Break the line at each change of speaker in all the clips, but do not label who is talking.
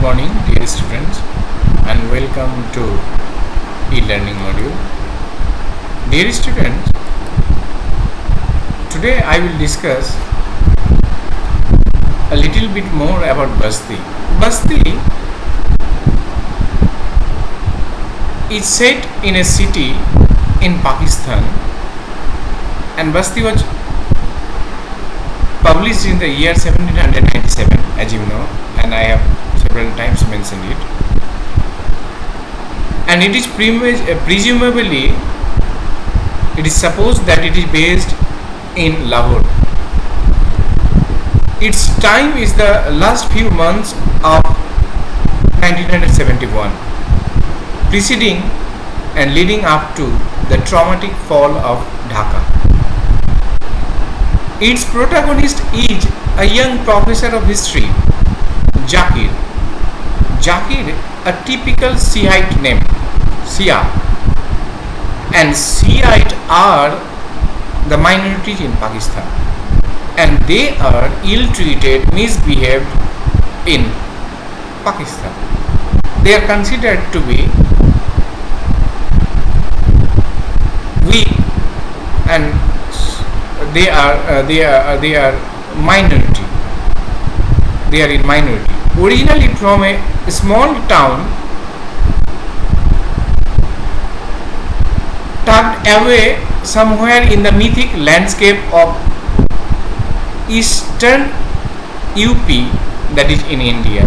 morning, dear students, and welcome to e-learning module. Dear students, today I will discuss a little bit more about Basti. Basti is set in a city in Pakistan, and Basti was published in the year 1797, as you know, and I have several times mentioned it. And it is presumably, it is supposed that it is based in Lahore. Its time is the last few months of 1971, preceding and leading up to the traumatic fall of Dhaka. Its protagonist is a young professor of history, Zakir. Zakir, a typical Shiite name, Shia, and Shiite are the minorities in Pakistan, and they are ill-treated, misbehaved in Pakistan. They are considered to be weak, and they are minority. They are in minority. Originally from a small town tucked away somewhere in the mythic landscape of eastern UP, that is in India,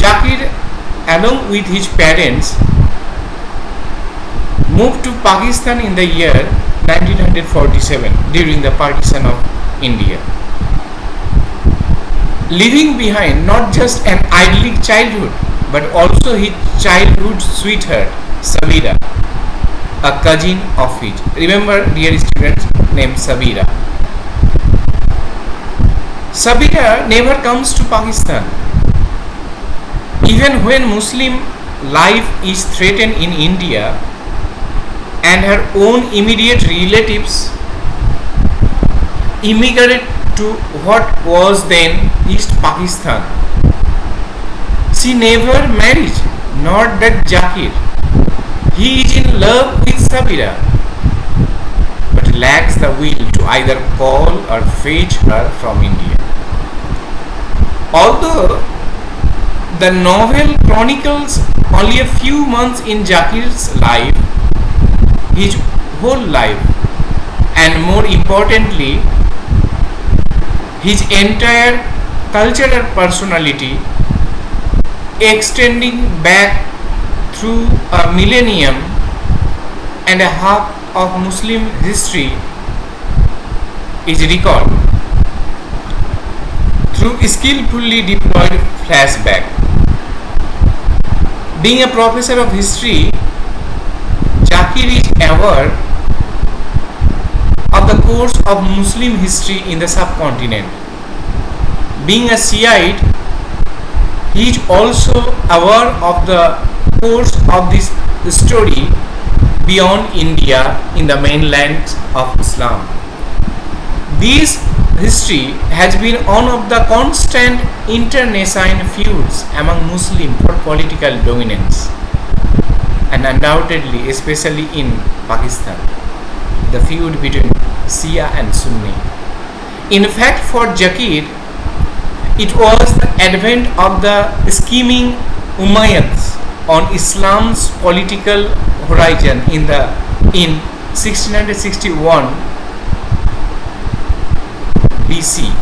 Zakir, along with his parents, moved to Pakistan in the year 1947 during the partition of India, leaving behind not just an idyllic childhood but also his childhood sweetheart Sabira, a cousin of his. Remember, dear students, named Sabira. Sabira never comes to Pakistan. Even when Muslim life is threatened in India, and her own immediate relatives immigrated to what was then East Pakistan, she never married, nor that Zakir. He is in love with Sabira, but lacks the will to either call or fetch her from India. Although the novel chronicles only a few months in Zakir's life, his whole life, and more importantly, his entire cultural personality, extending back through a millennium and a half of Muslim history, is recalled through skillfully deployed flashback. Being a professor of history, Zakir is aware of the course of Muslim history in the subcontinent. Being a Shiite, he is also aware of the course of this story beyond India in the mainland of Islam. This history has been one of the constant internecine feuds among Muslims for political dominance, and undoubtedly, especially in Pakistan, the feud between Shia and Sunni. In fact, for Zakir, it was the advent of the scheming Umayyads on Islam's political horizon in 1661 BC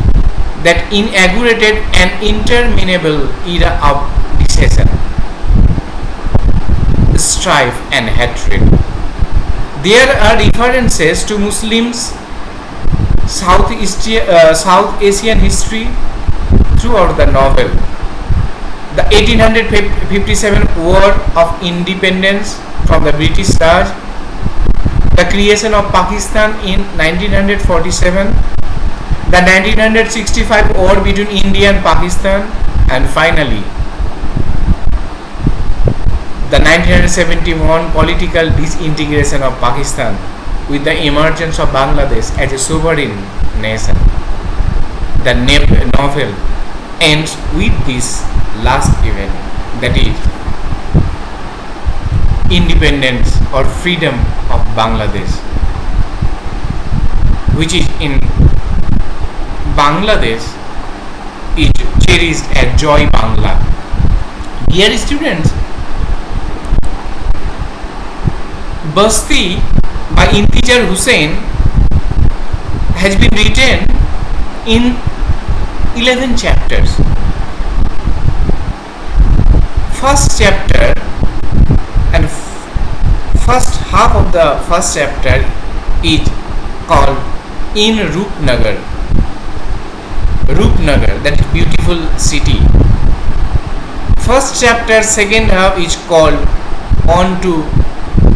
that inaugurated an interminable era of dissension, strife and hatred. There are references to Muslims' South Asian history throughout the novel. The 1857 War of Independence from the British Raj, the creation of Pakistan in 1947, the 1965 war between India and Pakistan, and finally the 1971 political disintegration of Pakistan with the emergence of Bangladesh as a sovereign nation. The novel ends with this last event, that is independence or freedom of Bangladesh, which is in Bangladesh is cherished as Joy Bangla. Dear students, Basti by Intijar Hussain has been written in 11 chapters. First chapter and first half of the first chapter is called In Rupnagar. Rupnagar, that is beautiful city. First chapter, second half is called On to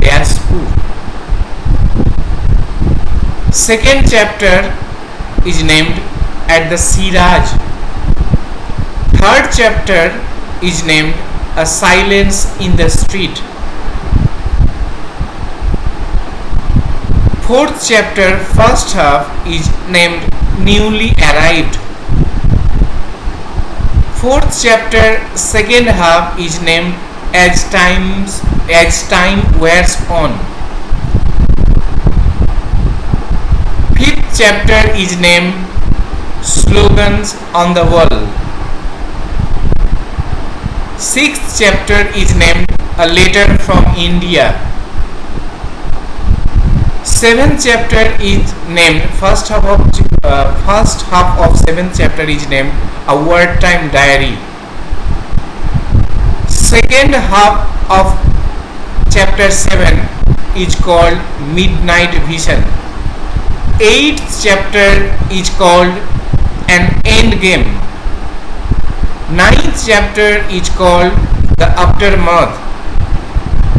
Diaspur. Second chapter is named At the Siraj. Third chapter is named A Silence in the Street. Fourth chapter, first half is named Newly Arrived. Fourth chapter, second half is named As Time Wears On. Fifth chapter is named Slogans on the Wall. Sixth chapter is named A Letter from India. Seventh chapter is named first half of seventh chapter is named A Wartime Diary. Second half of chapter 7 is called Midnight Vision. Eighth chapter is called An End Game. Ninth chapter is called The Aftermath.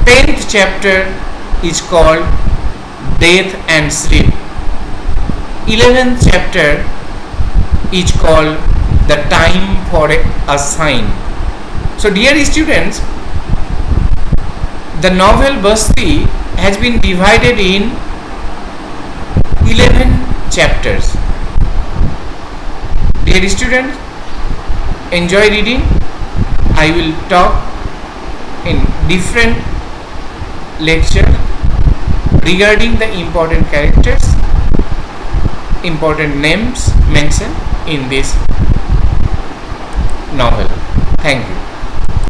10th chapter is called Death and Sleep. 11th chapter is called The Time for a Sign. So dear students, the novel Basti has been divided in 11 chapters. Dear students, enjoy reading. I will talk in different lecture regarding the important characters, important names mentioned in this novel. Thank you.